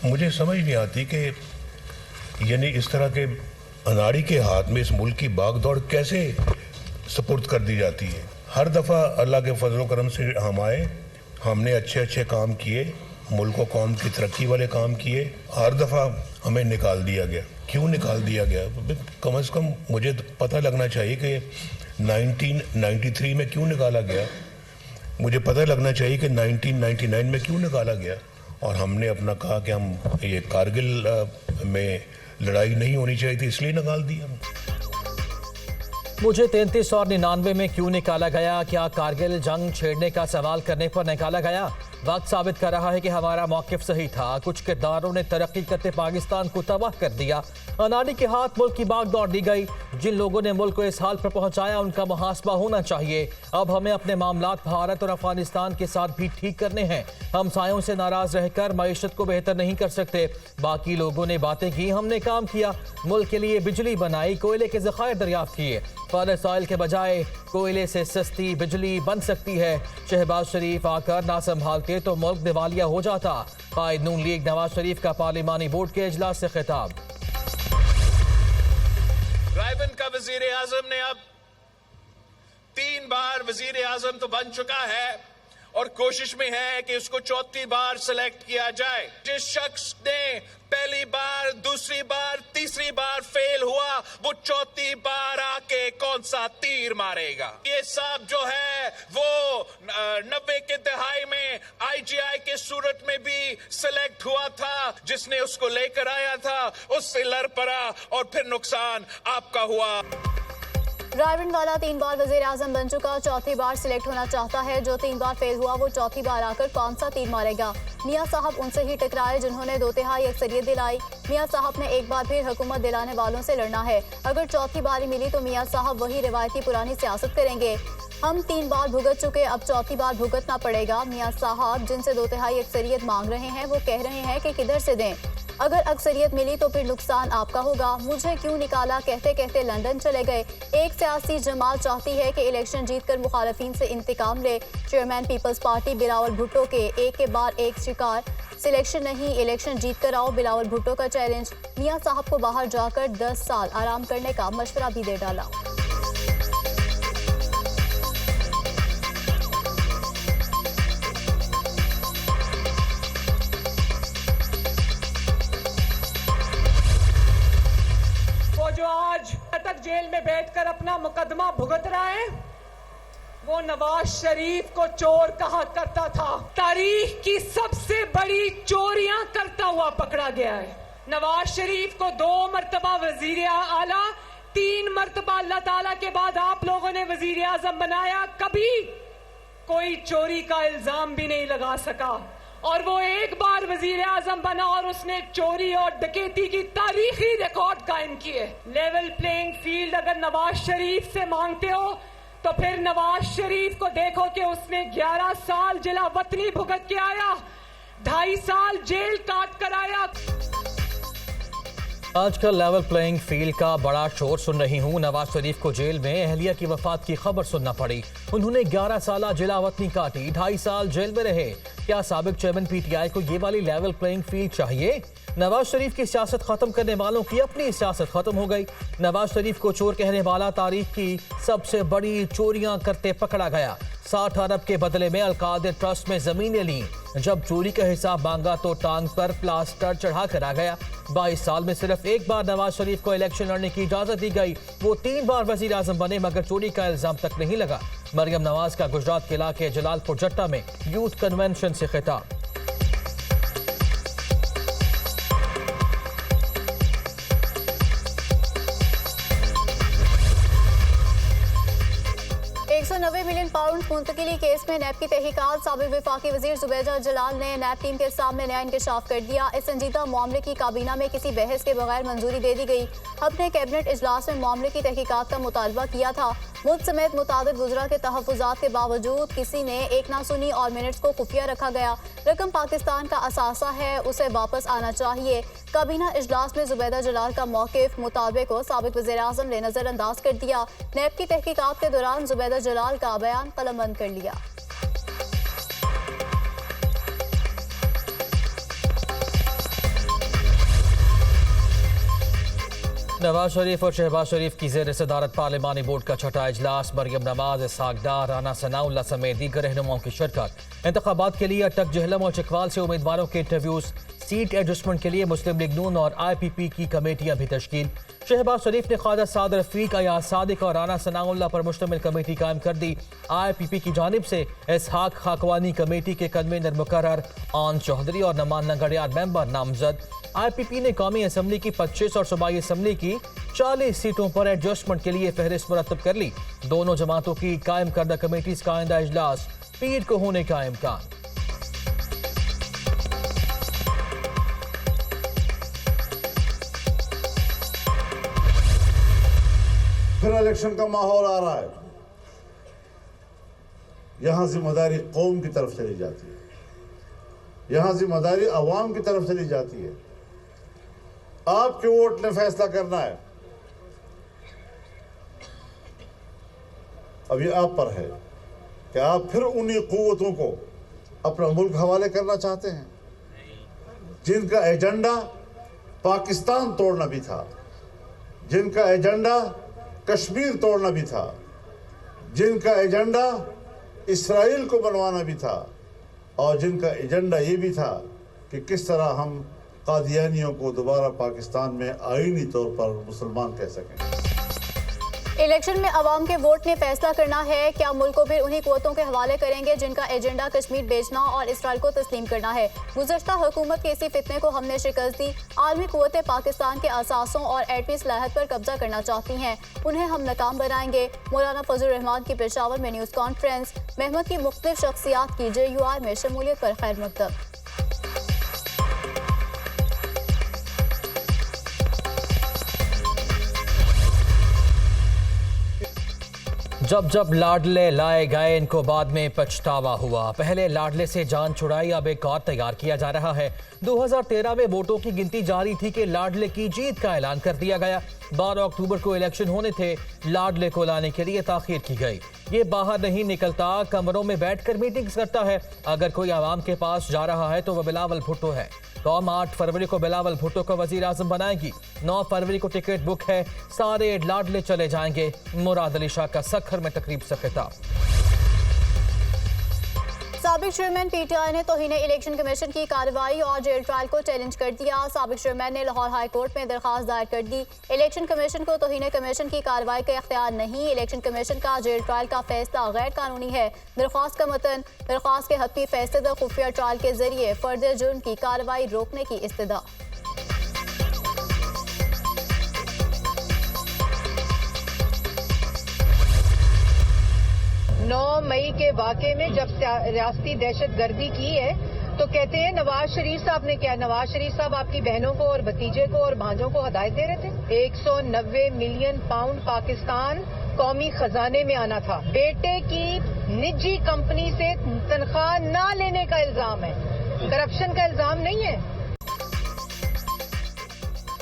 मुझे समझ नहीं आती कि यानी इस तरह के अनाड़ी के हाथ में इस मुल्क की भागदौड़ कैसे सपुर्द कर दी जाती है। हर दफ़ा अल्लाह के फजल करम से हम आए, हमने अच्छे अच्छे काम किए, मुल्क व कौम की तरक्की वाले काम किए, हर दफ़ा हमें निकाल दिया गया। क्यों निकाल दिया गया? कम से कम मुझे पता लगना चाहिए कि 1993 में क्यों निकाला गया, मुझे पता लगना चाहिए कि 1999 में क्यों निकाला गया। और हमने अपना कहा कि हम ये कारगिल में लड़ाई नहीं होनी चाहिए थी, इसलिए निकाल दिया। मुझे 33 और 99 में क्यों निकाला गया? क्या कारगिल जंग छेड़ने का सवाल करने पर निकाला गया? वक्त साबित कर रहा है कि हमारा मौक़िफ़ सही था। कुछ किरदारों ने तरक्की करते पाकिस्तान को तबाह कर दिया। अनाड़ी के हाथ मुल्क की बागडोर दी गई। जिन लोगों ने मुल्क को इस हाल पर पहुंचाया उनका मुहासबा होना चाहिए। अब हमें अपने मामलात भारत और अफगानिस्तान के साथ भी ठीक करने हैं। हमसायों से नाराज रहकर मईशत को बेहतर नहीं कर सकते। बाकी लोगों ने बातें की, हमने काम किया। मुल्क के लिए बिजली बनाई, कोयले के ज़खायर दरियाफ्त किए। फर्नेस ऑयल के बजाय कोयले से सस्ती बिजली बन सकती है। शहबाज शरीफ आकर ना संभालते तो मुल्क दिवालिया हो जाता। कायद नून लीग नवाज शरीफ का पार्लिमानी बोर्ड के इजलास से खिताब। रायबंद का वजीर आजम ने अब 3 बार वजीर आजम तो बन चुका है और कोशिश में है कि उसको 4थी बार सिलेक्ट किया जाए। जिस शख्स ने पहली बार, दूसरी बार, तीसरी बार फेल हुआ, वो 4थी बार आके कौन सा तीर मारेगा? ये सब जो है वो 90 के दहाई में IGI के सूरत में भी सिलेक्ट हुआ था। जिसने उसको लेकर आया था उससे लड़ पड़ा और फिर नुकसान आपका हुआ। रायबंद वाला 3 बार वजीर आजम बन चुका, 4थी बार सिलेक्ट होना चाहता है। जो 3 बार फेल हुआ वो 4थी बार आकर कौन सा तीर मारेगा? मियां साहब उनसे ही टकराए जिन्होंने 2/3 अक्सरियत दिलाई। मियां साहब ने एक बार फिर हुकूमत दिलाने वालों से लड़ना है। अगर 4थी बारी मिली तो मियां साहब वही रिवायती पुरानी सियासत करेंगे। हम 3 बार भुगत चुके, अब 4थी बार भुगतना पड़ेगा। मियां साहब जिनसे 2/3 अक्सरियत मांग रहे हैं वो कह रहे हैं कि किधर से दें। अगर अक्सरियत मिली तो फिर नुकसान आपका होगा। मुझे क्यों निकाला कहते कहते लंदन चले गए। एक सियासी जमात चाहती है कि इलेक्शन जीतकर मुखालफिन से इंतकाम ले। Chairman People's Party Bilawal Bhutto के एक के बाद एक शिकार। सिलेक्शन नहीं, इलेक्शन जीत कर आओ, बिलावल भुट्टो का चैलेंज। मियां साहब को बाहर जाकर 10 साल आराम करने का मशवरा भी दे डाला। जो आज तक जेल में बैठकर अपना मुकदमा भुगत रहा है वो नवाज शरीफ को चोर कहा करता था। तारीख की सबसे बड़ी चोरियां करता हुआ पकड़ा गया है। नवाज शरीफ को 2 मरतबा वजीर आला, 3 मरतबा अल्लाह ताला के बाद आप लोगों ने वजीर आजम बनाया। कभी कोई चोरी का इल्जाम भी नहीं लगा सका और वो एक बार वजीर आजम बना और उसने चोरी और डकैती की तारीखी रिकॉर्ड कायम किए। लेवल प्लेइंग फील्ड अगर नवाज शरीफ से मांगते हो तो फिर नवाज शरीफ को देखो कि उसने 11 साल जिला वतनी भुगत के आया, 2.5 साल जेल काट कर आया। आजकल लेवल प्लेइंग फील्ड का बड़ा शोर सुन रही हूँ। नवाज शरीफ को जेल में अहलिया की वफात की खबर सुनना पड़ी। उन्होंने 11 साल जिला वतनी काटी, 2.5 साल जेल में रहे। क्या साबिक चेयरमैन PTI को ये वाली लेवल प्लेइंग फील्ड चाहिए? नवाज शरीफ की सियासत खत्म करने वालों की अपनी सियासत खत्म हो गई। नवाज शरीफ को चोर कहने वाला तारीख की सबसे बड़ी चोरियां करते पकड़ा गया। 60 अरब के बदले में अलकादिर ट्रस्ट में जमीनें ली। जब चोरी का हिसाब मांगा तो टांग पर प्लास्टर चढ़ा कर आ गया। 22 साल में सिर्फ एक बार नवाज शरीफ को इलेक्शन लड़ने की इजाजत दी गई। वो 3 बार वजीर आजम बने मगर चोरी का इल्जाम तक नहीं लगा। मरियम नवाज का गुजरात के इलाके जलालपुर जट्टा में यूथ कन्वेंशन से खिताब। 190 मिलियन पाउंड मुंतकिली केस में नैब की तहकीकात। साबिक वफाकी वजीर जुबैदा जलाल ने नैब टीम के सामने नया इंकशाफ कर दिया। इस संजीदा मामले की काबीना में किसी बहस के बगैर मंजूरी दे दी गई। अपने कैबिनेट इजलास में मामले की तहकीकात का मुतालबा किया था। मुल्क समेत मुताबिद गुजरा के तहफ़्फ़ुज़ात के बावजूद किसी ने एक ना सुनी और मिनट्स को खुफिया रखा गया। रकम पाकिस्तान का असासा है, उसे वापस आना चाहिए। काबीना इजलास में जुबैदा जलाल का मौक़िफ़ मुताबे को साबिक वज़ीर आज़म ने नज़रअंदाज कर दिया। नैब की तहकीकात के दौरान जुबैदा जलाल का बयान कलमबंद कर लिया। नवाज शरीफ और शहबाज शरीफ की ज़ेर सदारत पार्लिमानी बोर्ड का छठा इजलास, मरियम नवाज, इसहाक डार, राना सनाउल्लाह समेत दीगर रहनुमाओं की शिरकत। इंतखाबात के लिए अटक, जहलम और चकवाल से उम्मीदवारों के इंटरव्यूज, सीट एडजस्टमेंट के लिए मुस्लिम लीग नून और IPP की कमेटियां भी तश्कील। शहबाज शरीफ ने ख्वाजा साद रफीक, अयाज सादिक और राना सनाउल्लाह पर मुश्तमिल कमेटी कायम कर दी। IPP की जानिब से इसहाक खाकवानी कमेटी के कन्वीनर मुकर्रर, आन चौधरी और नमान नगड़ियार मेंबर नामजद। IPP ने कौमी असम्बली की 25 और सूबाई असम्बली की 40 सीटों पर एडजस्टमेंट के लिए फहरिस्त मुरतब कर ली। दोनों जमातों की कायम करदा कमेटीज का आइंदा इजलास पीर को होने का इम्कान। फिर इलेक्शन का माहौल आ रहा है, यहां जिम्मेदारी कौम की तरफ चली जाती है, यहां जिम्मेदारी अवाम की तरफ चली जाती है। आपके वोट ने फैसला करना है। अब ये आप पर है कि आप फिर उन्हीं कुव्वतों को अपना मुल्क हवाले करना चाहते हैं जिनका एजेंडा पाकिस्तान तोड़ना भी था, जिनका एजेंडा कश्मीर तोड़ना भी था, जिनका एजेंडा इसराइल को बनवाना भी था, और जिनका एजेंडा ये भी था कि किस तरह हम कादियानियों को दोबारा पाकिस्तान में आईनी तौर पर मुसलमान कह सकें। इलेक्शन में अवाम के वोट ने फैसला करना है। क्या मुल्क को फिर उन्हीं कुव्वतों के हवाले करेंगे जिनका एजेंडा कश्मीर बेचना और इसराइल को तस्लीम करना है। गुज़श्ता हुकूमत के इसी फितने को हमने शिकस्त दी। आलमी कुव्वतें पाकिस्तान के असासों और एटमी सलाहियत पर कब्जा करना चाहती हैं, उन्हें हम नाकाम बनाएंगे। मौलाना फजल रहमान की पेशावर में न्यूज़ कॉन्फ्रेंस, महमद की मुख्तलिफ शख्सियात की JUI में शमूलियत पर खैर मकदम। जब जब लाडले लाए गए, इनको बाद में पछतावा हुआ। पहले लाडले से जान छुड़ाई, अब एक और तैयार किया जा रहा है। 2013 में वोटों की गिनती जारी थी कि लाडले की जीत का ऐलान कर दिया गया। 12 अक्टूबर को इलेक्शन होने थे, लाडले को लाने के लिए ताखीर की गई। ये बाहर नहीं निकलता, कमरों में बैठकर मीटिंग्स करता है। अगर कोई आवाम के पास जा रहा है तो वह बिलावल भुट्टो है। कौम 8 फरवरी को बिलावल भुट्टो को वजीर आजम बनाएगी। 9 फरवरी को टिकट बुक है, सारे लाडले चले जाएंगे। मुराद अली शाह का सखर में तकरीब से खिताब। साबिक चेयरमैन PTI ने तौहीन इलेक्शन कमीशन की कार्रवाई और जेल ट्रायल को चैलेंज कर दिया। साबिक चेयरमैन ने लाहौर हाई कोर्ट में दरख्वास्त दायर कर दी। इलेक्शन कमीशन को तौहीन कमीशन की कार्रवाई का इख्तियार नहीं, इलेक्शन कमीशन का जेल ट्रायल का फैसला गैर कानूनी है। दरख्वास्त का मतन, दरख्वास्त के हत्मी फैसले खुफिया ट्रायल के जरिए फर्द जुर्म की कार्रवाई रोकने की इस्तदा। 9 मई के वाक़े में जब रियासती दहशत गर्दी की है तो कहते हैं नवाज शरीफ साहब ने क्या, नवाज शरीफ साहब आपकी बहनों को और भतीजे को और भांजों को हदायत दे रहे थे। 190 मिलियन पाउंड पाकिस्तान कौमी खजाने में आना था। बेटे की निजी कंपनी से तनख्वाह ना लेने का इल्जाम है, करप्शन का इल्जाम नहीं है।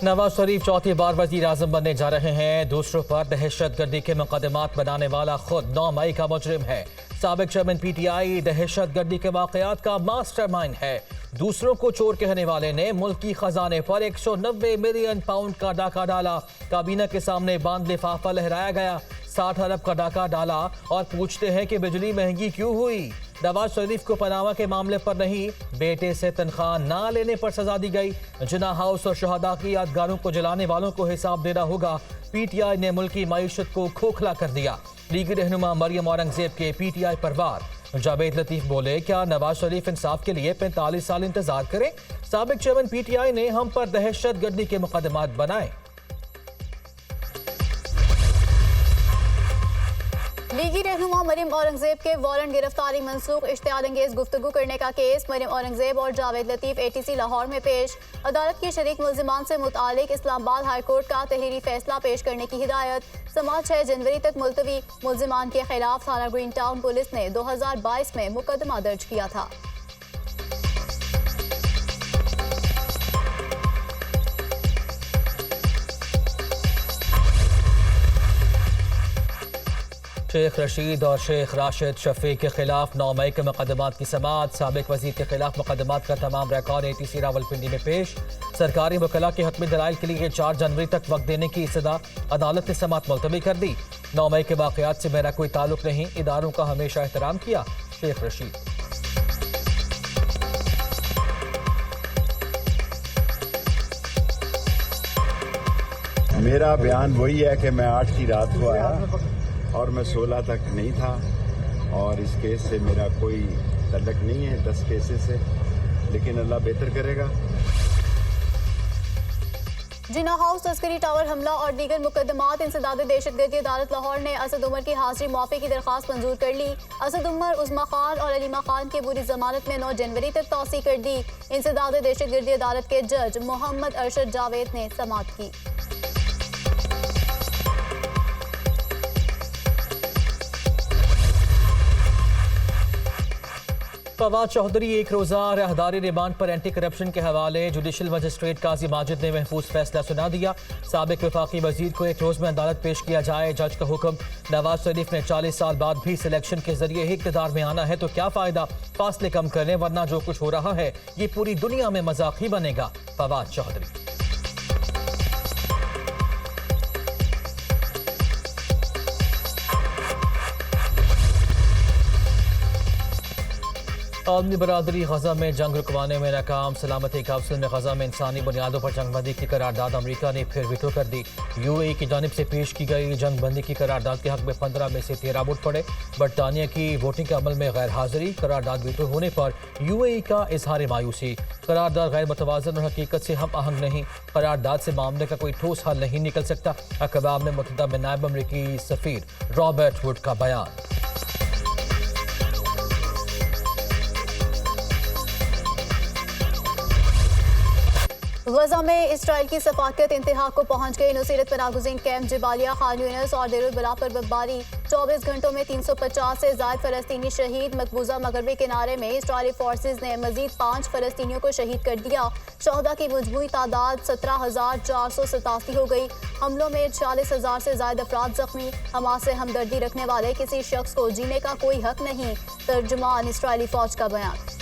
नवाज शरीफ चौथी बार वजीर आजम बनने जा रहे हैं। दूसरों पर दहशत गर्दी के मुकदमात बनाने वाला खुद 9 मई का मुजरिम है। साबिक चेयरमैन PTI दहशत गर्दी के वाकयात का मास्टरमाइंड है। दूसरों को चोर कहने वाले ने मुल्की खजाने पर 190 मिलियन पाउंड का डाका डाला। काबीना के सामने बांध लिफाफा लहराया गया। 60 अरब का डाका डाला और पूछते हैं कि बिजली महंगी क्यों हुई। नवाज शरीफ को पनामा के मामले पर नहीं, बेटे से तनख्वाह ना लेने पर सजा दी गई। जिना हाउस और शहदा की यादगारों को जलाने वालों को हिसाब देना होगा। PTI ने मुल्की मईशत को खोखला कर दिया। लीगी रहनुमा मरियम औरंगजेब के PTI पर वार। जावेद लतीफ बोले, क्या नवाज शरीफ इंसाफ के लिए 45 साल इंतजार करें? साबिक चेयरमैन PTI ने हम पर दहशत गर्दी के मुकदमात बनाए। लीगी रहनुमा मरियम औरंगजेब के वारंट गिरफ्तारी मनसूख, इश्तियाल अंगेज गुफ्तगू करने का केस मरियम औरंगजेब और जावेद लतीफ ATC लाहौर में पेश। अदालत की शरीक मुल्जिमान से मुतालिक इस्लामाबाद हाई कोर्ट का तहरीरी फैसला पेश करने की हिदायत। समाअत 6 जनवरी तक मुलतवी। मुल्जिमान के खिलाफ थाना ग्रीन टाउन पुलिस ने 2022 में मुकदमा दर्ज किया था। शेख रशीद और शेख राशिद शफीक के खिलाफ 9 मई के मुकदमात की समाअत। साबिक वजीर के खिलाफ मुकदमात का तमाम रिकॉर्ड ATC रावलपिंडी में पेश। सरकारी वकला के हक में दलाइल के लिए 4 जनवरी तक वक्त देने की इस्तदा। अदालत ने समाअत मुलतवी कर दी। 9 मई के वाक़यात से मेरा कोई ताल्लुक नहीं, इदारों का हमेशा एहतराम किया, शेख रशीद। मेरा बयान वही है कि मैं 8 की रात को आया और मैं 16 तक नहीं था और इस केस से मेरा कोई तल्लक नहीं है 10 केसेस से, लेकिन अल्लाह बेहतर करेगा। जिना हाउस तस्करी टावर हमला और दीगर मुकदमात इंसदाद दहशतगर्दी अदालत लाहौर ने असद उमर की हाजिरी मुआफ़ी की दरख्वास्त मंजूर कर ली। असद उमर, उस्मा खान और अलीमा खान की बुरी जमानत में 9 जनवरी तक तौसी कर दी। इंसदाद दहशतगर्दी अदालत के जज मोहम्मद अरशद जावेद ने समाअत की। फवाद चौधरी एक रोज़ा राहदारी रिमांड पर एंटी करप्शन के हवाले। जुडिशल मजिस्ट्रेट काजी माजिद ने महफूज फैसला सुना दिया। साबिक वफाकी वजीर को एक रोज़ में अदालत पेश किया जाए, जज का हुक्म। नवाज शरीफ ने 40 साल बाद भी सिलेक्शन के जरिए ही इक़्तिदार में आना है तो क्या फ़ायदा, फासले कम कर लें वरना जो कुछ हो रहा है ये पूरी दुनिया में मजाक ही बनेगा। फवाद चौधरी। आलमी बरादरी गजा में जंग रुकवाने में नाकाम। सलामती काउंसिल में गजा में इंसानी बुनियादों पर जंगबंदी की करारदाद अमरीका ने फिर वीटो कर दी। UAE की जानिब से पेश की गई जंगबंदी की करारदाद के हक में 15 में से 13 वोट पड़े। बरतानिया की वोटिंग के अमल में गैर हाजिरी। करारदाद वीटो होने पर UAE का इजहार मायूसी। करारदाद गैर मुतवाज़न और हकीकत से हम आहंग नहीं। करारदाद से मामले का कोई ठोस हल नहीं निकल सकता। अक़वाम में मुत्तहदा में नायब अमरीकी सफ़ीर रॉबर्ट वुड का बयान। गजा में इसराइल की सफाकत इंतहा को पहुंच गई। नुसीरत पनागुज़ीन कैंप जबालिया, खान यूनिस और देरुल बला पर बमबारी। 24 घंटों में 350 से ज़ायद फ़लस्तीनी शहीद। मकबूजा मगरबी किनारे में इसराइली फोर्सेज ने मजीद 5 फ़लस्तीनियों को शहीद कर दिया। शहदा की मजमूई तादाद 17,487 हो गई। हमलों में 40,000 से ज़ायद अफराद जख्मी। हमास से हमदर्दी रखने वाले किसी शख्स को जीने का कोई हक नहीं। तर्जुमान इसराइली फौज का बयान।